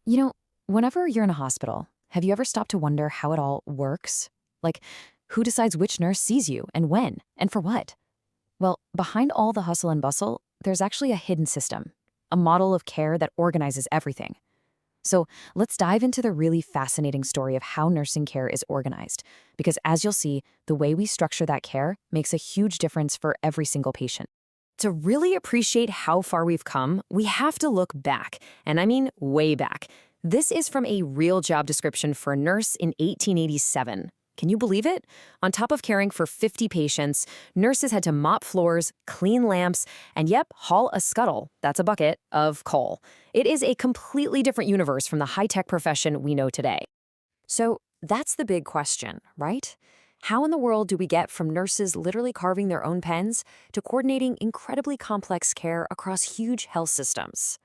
You know, whenever you're in a hospital, have you ever stopped to wonder how it all works? Like, who decides which nurse sees you and when and for what? Well, behind all the hustle and bustle, there's actually a hidden system, a model of care that organizes everything. So let's dive into the really fascinating story of how nursing care is organized, because as you'll see, the way we structure that care makes a huge difference for every single patient. To really appreciate how far we've come, we have to look back, and I mean way back. This is from a real job description for a nurse in 1887. Can you believe it? On top of caring for 50 patients, nurses had to mop floors, clean lamps, and yep, haul a scuttle, that's a bucket, of coal. It is a completely different universe from the high-tech profession we know today. So that's the big question, right? How in the world do we get from nurses literally carving their own pens to coordinating incredibly complex care across huge health systems?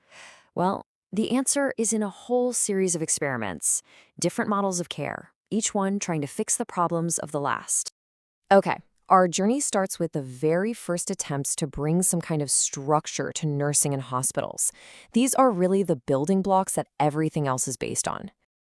Well, the answer is in a whole series of experiments, different models of care, each one trying to fix the problems of the last. Okay, our journey starts with the very first attempts to bring some kind of structure to nursing in hospitals. These are really the building blocks that everything else is based on.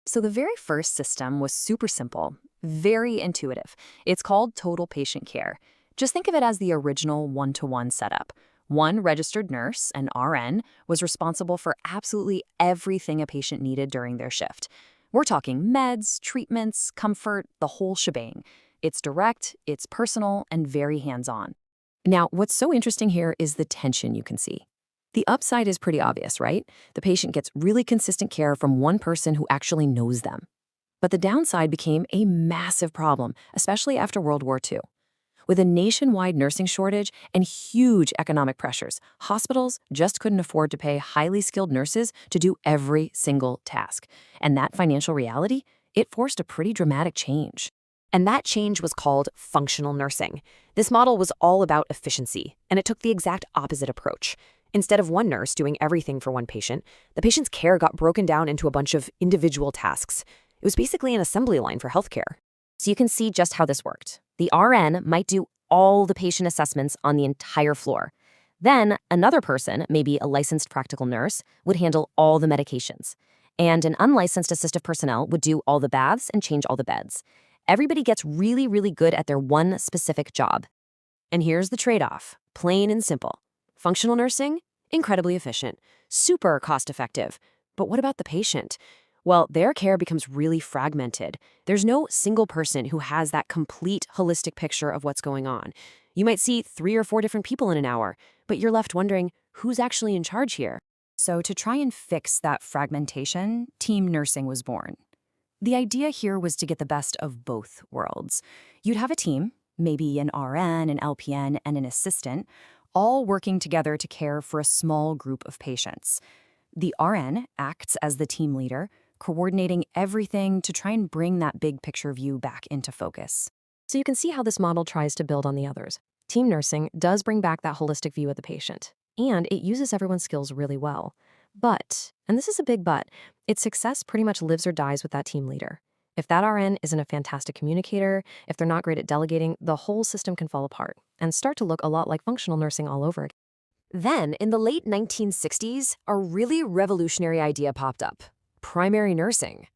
So the very first system was super simple, very intuitive. It's called total patient care. Just think of it as the original one-to-one setup. One registered nurse, an RN, was responsible for absolutely everything a patient needed during their shift. We're talking meds, treatments, comfort, the whole shebang. It's direct, it's personal, and very hands-on. Now, what's so interesting here is the tension you can see. The upside is pretty obvious, right? The patient gets really consistent care from one person who actually knows them. But the downside became a massive problem, especially after World War II. With a nationwide nursing shortage and huge economic pressures, hospitals just couldn't afford to pay highly skilled nurses to do every single task. And that financial reality, it forced a pretty dramatic change. And that change was called functional nursing. This model was all about efficiency, and it took the exact opposite approach. Instead of one nurse doing everything for one patient, the patient's care got broken down into a bunch of individual tasks. It was basically an assembly line for healthcare. So you can see just how this worked. The RN might do all the patient assessments on the entire floor. Then another person, maybe a licensed practical nurse, would handle all the medications. And an unlicensed assistive personnel would do all the baths and change all the beds. Everybody gets really, really good at their one specific job. And here's the trade-off, plain and simple. Functional nursing, incredibly efficient, super cost-effective. But what about the patient? Well, their care becomes really fragmented. There's no single person who has that complete holistic picture of what's going on. You might see 3 or 4 different people in an hour, but you're left wondering who's actually in charge here. So to try and fix that fragmentation, team nursing was born. The idea here was to get the best of both worlds. You'd have a team, maybe an RN, an LPN, and an assistant, all working together to care for a small group of patients. The RN acts as the team leader, coordinating everything to try and bring that big picture view back into focus. So you can see how this model tries to build on the others. Team nursing does bring back that holistic view of the patient, and it uses everyone's skills really well. But, and this is a big but, its success pretty much lives or dies with that team leader. If that RN isn't a fantastic communicator, if they're not great at delegating, the whole system can fall apart and start to look a lot like functional nursing all over again. Then, in the late 1960s, a really revolutionary idea popped up: primary nursing.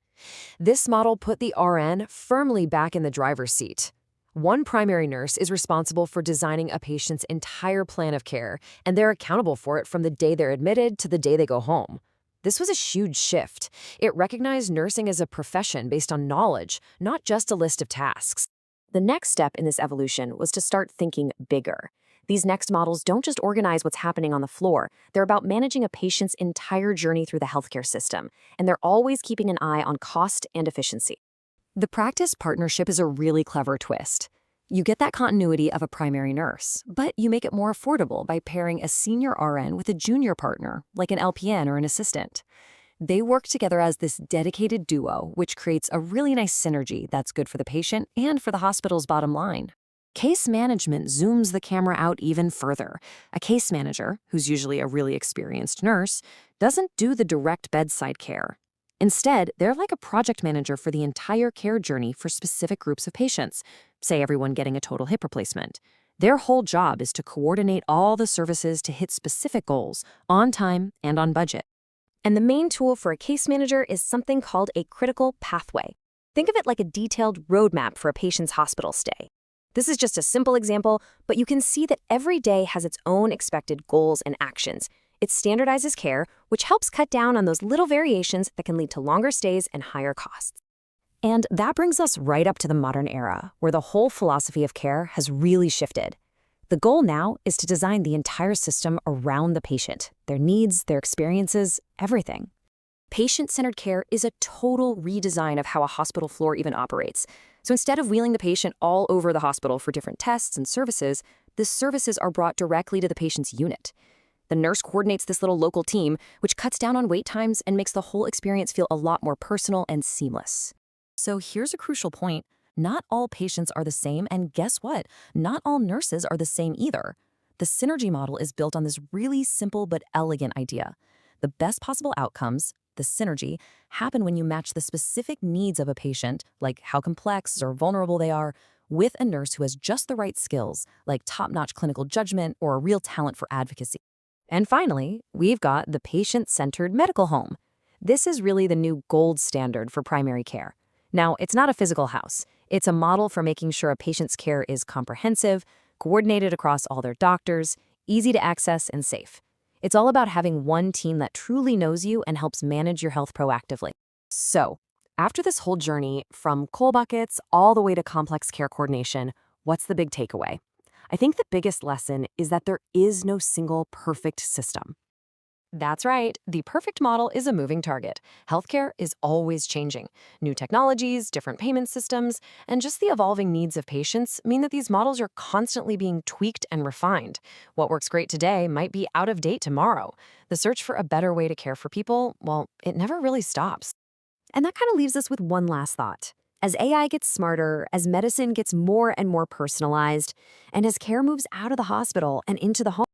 This model put the RN firmly back in the driver's seat. One primary nurse is responsible for designing a patient's entire plan of care, and they're accountable for it from the day they're admitted to the day they go home. This was a huge shift. It recognized nursing as a profession based on knowledge, not just a list of tasks. The next step in this evolution was to start thinking bigger. These next models don't just organize what's happening on the floor, they're about managing a patient's entire journey through the healthcare system, and they're always keeping an eye on cost and efficiency. The practice partnership is a really clever twist. You get that continuity of a primary nurse, but you make it more affordable by pairing a senior RN with a junior partner, like an LPN or an assistant. They work together as this dedicated duo, which creates a really nice synergy that's good for the patient and for the hospital's bottom line. Case management zooms the camera out even further. A case manager, who's usually a really experienced nurse, doesn't do the direct bedside care. Instead, they're like a project manager for the entire care journey for specific groups of patients, say everyone getting a total hip replacement. Their whole job is to coordinate all the services to hit specific goals, on time and on budget. And the main tool for a case manager is something called a critical pathway. Think of it like a detailed roadmap for a patient's hospital stay. This is just a simple example, but you can see that every day has its own expected goals and actions. It standardizes care, which helps cut down on those little variations that can lead to longer stays and higher costs. And that brings us right up to the modern era, where the whole philosophy of care has really shifted. The goal now is to design the entire system around the patient, their needs, their experiences, everything. Patient-centered care is a total redesign of how a hospital floor even operates. So instead of wheeling the patient all over the hospital for different tests and services, the services are brought directly to the patient's unit. The nurse coordinates this little local team, which cuts down on wait times and makes the whole experience feel a lot more personal and seamless. So here's a crucial point. Not all patients are the same, and guess what? Not all nurses are the same either. The synergy model is built on this really simple but elegant idea. The best possible outcomes, the synergy, happen when you match the specific needs of a patient, like how complex or vulnerable they are, with a nurse who has just the right skills, like top-notch clinical judgment or a real talent for advocacy. And finally, we've got the patient-centered medical home. This is really the new gold standard for primary care. Now, it's not a physical house. It's a model for making sure a patient's care is comprehensive, coordinated across all their doctors, easy to access, and safe. It's all about having one team that truly knows you and helps manage your health proactively. So, after this whole journey, from coal buckets all the way to complex care coordination, what's the big takeaway? I think the biggest lesson is that there is no single perfect system. That's right, the perfect model is a moving target. Healthcare is always changing. New technologies, different payment systems, and just the evolving needs of patients mean that these models are constantly being tweaked and refined. What works great today might be out of date tomorrow. The search for a better way to care for people, well, it never really stops. And that kind of leaves us with one last thought. As AI gets smarter, as medicine gets more and more personalized, and as care moves out of the hospital and into the home,